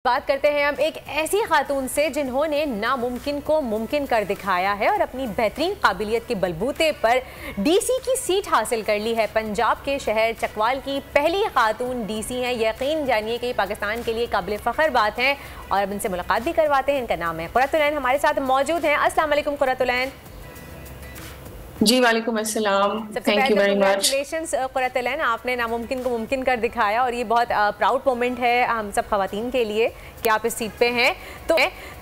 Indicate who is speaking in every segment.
Speaker 1: बात करते हैं हम एक ऐसी खातून से जिन्होंने नामुमकिन को मुमकिन कर दिखाया है और अपनी बेहतरीन काबिलियत के बलबूते पर डीसी की सीट हासिल कर ली है। पंजाब के शहर चकवाल की पहली खातून डीसी हैं। यकीन जानिए कि पाकिस्तान के लिए काबिल फ़ख्र बात है और अब इनसे मुलाकात भी करवाते हैं। इनका नाम है क़ुर्रतुल-ऐन, हमारे साथ मौजूद हैं। अस्सलाम वालेकुम क़ुर्रतुल-ऐन।
Speaker 2: जी वालेकुम अस्सलाम, thank you very much.
Speaker 1: Congratulations Qurratulain, आपने नामुमकिन को मुमकिन कर दिखाया और ये बहुत प्राउड मोमेंट है हम सब ख़वातीन के लिए कि आप इस सीट पे हैं।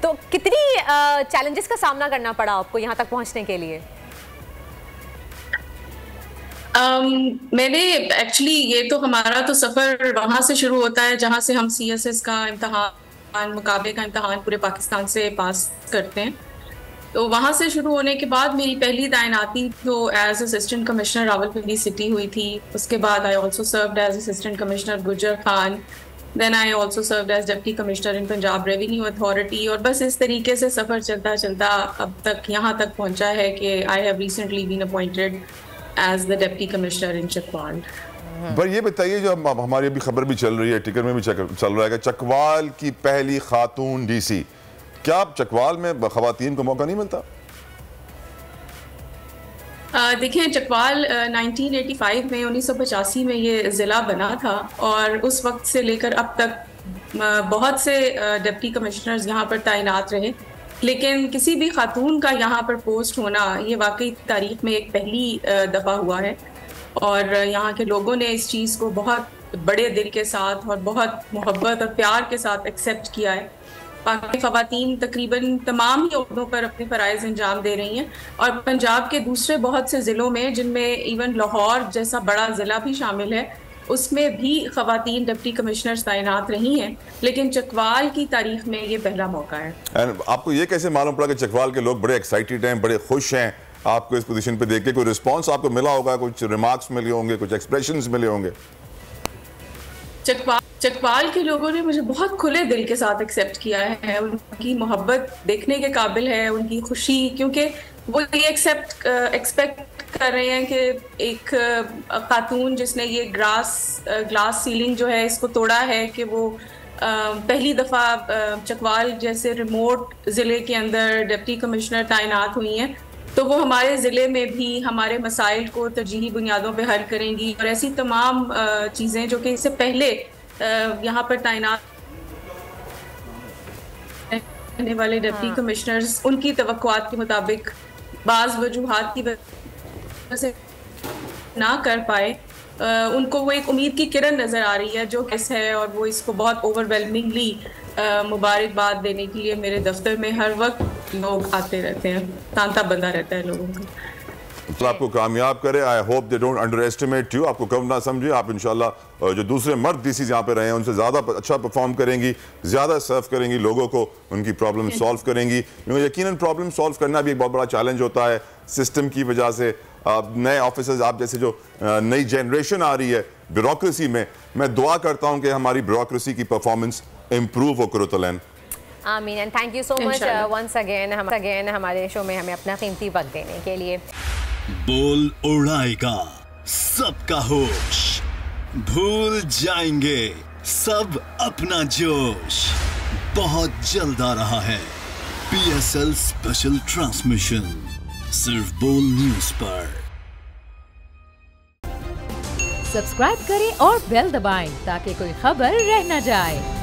Speaker 1: तो कितनी चैलेंजेस का सामना करना पड़ा आपको यहाँ तक पहुँचने के लिए?
Speaker 2: मैंने एक्चुअली ये तो हमारा तो सफ़र वहाँ से शुरू होता है जहाँ से हम CSS का इम्तहान, मुकाबले का इम्तहान पूरे पाकिस्तान से पास करते हैं। तो वहाँ से शुरू होने के बाद मेरी पहली तैनाती तो as assistant commissioner Rawalpindi city हुई थी। उसके बाद I also served as assistant commissioner Gujar Khan, then I also served as deputy commissioner in Punjab revenue authority. और बस इस तरीके से सफ़र चलता चलता अब तक यहाँ तक पहुँचा है कि I have recently been appointed as the deputy commissioner in Chakwal.
Speaker 3: पर ये बताइए, जो हमारी अभी खबर भी चल रही है, टिकट में भी चल रहा है कि चकवाल की पहली खातून डीसी, क्या चकवाल में ख़वातीन को मौका नहीं मिलता?
Speaker 2: देखिए, चकवाल 1985 में 1985 में ये ज़िला बना था और उस वक्त से लेकर अब तक बहुत से डिप्टी कमिश्नर्स यहाँ पर तैनात रहे, लेकिन किसी भी खातून का यहाँ पर पोस्ट होना ये वाकई तारीख में एक पहली दफ़ा हुआ है। और यहाँ के लोगों ने इस चीज़ को बहुत बड़े दिल के साथ और बहुत मोहब्बत और प्यार के साथ एक्सेप्ट किया है। बाकी ख़वातीन तकरीबन तमाम ही ओहदों पर अपने फ़राइज़ अंजाम दे रही हैं और पंजाब के दूसरे बहुत से ज़िलों में, जिनमें इवन लाहौर जैसा बड़ा ज़िला भी शामिल है, उसमें भी ख़वातीन डिप्टी कमिश्नर्स तैनात रही हैं, लेकिन चकवाल की तारीख में ये पहला मौका है।
Speaker 3: आपको ये कैसे मालूम पड़ा कि चकवाल के लोग बड़े एक्साइटेड हैं, बड़े खुश हैं आपको इस पोजीशन पे देख के? कोई रिस्पॉन्स आपको मिला होगा, कुछ रिमार्क्स मिले होंगे, कुछ एक्सप्रेशंस मिले होंगे?
Speaker 2: चकवाल के लोगों ने मुझे बहुत खुले दिल के साथ एक्सेप्ट किया है। उनकी मोहब्बत देखने के काबिल है, उनकी खुशी, क्योंकि वो ये एक्सपेक्ट कर रहे हैं कि एक खातून जिसने ये ग्लास सीलिंग जो है इसको तोड़ा है, कि वो पहली दफ़ा चकवाल जैसे रिमोट ज़िले के अंदर डिप्टी कमिश्नर तैनात हुई हैं, तो वो हमारे ज़िले में भी हमारे मसाइल को तरजीही बुनियादों पे हल करेंगी और ऐसी तमाम चीज़ें जो कि इससे पहले यहाँ पर तैनात रहने वाले डिप्टी कमिश्नर्स उनकी तवक्कुआत के मुताबिक बाज़ वजूहात की वजह से ना कर पाए, उनको वो एक उम्मीद की किरण नज़र आ रही है जो कैसे है, और वो इसको बहुत ओवरवेलमिंगली मुबारकबाद देने के लिए मेरे दफ्तर में हर वक्त लोग आते रहते हैं, तांता बंधा रहता है लोगों का।
Speaker 3: तो आपको कामयाब करे। I hope they don't under estimate you, आपको कम ना समझे। आप इंशाल्लाह जो दूसरे मर्द डीसी यहाँ पे रहे हैं उनसे ज़्यादा अच्छा परफॉर्म करेंगी, ज़्यादा सर्व करेंगी लोगों को, उनकी प्रॉब्लम सॉल्व करेंगी। क्योंकि यकीनन प्रॉब्लम सॉल्व करना भी एक बहुत बड़ा चैलेंज होता है सिस्टम की वजह से। नए ऑफिसर्स, आप जैसे जो नई जनरेशन आ रही है ब्यूरोक्रेसी में, मैं दुआ करता हूँ कि हमारी ब्यूरोक्रेसी की परफॉर्मेंस इम्प्रूव हो। क़ुर्रतुल-ऐन,
Speaker 1: आमीन, and thank you so much once again हमारे शो में हमें अपना कीमती वक्त देने के लिए।
Speaker 4: बोल उड़ाएगा सबका होश, भूल जाएंगे सब अपना जोश। बहुत जल्द आ रहा है PSL स्पेशल ट्रांसमिशन, सिर्फ बोल न्यूज पर।
Speaker 5: सब्सक्राइब करें और बेल दबाएं ताकि कोई खबर रह न जाए।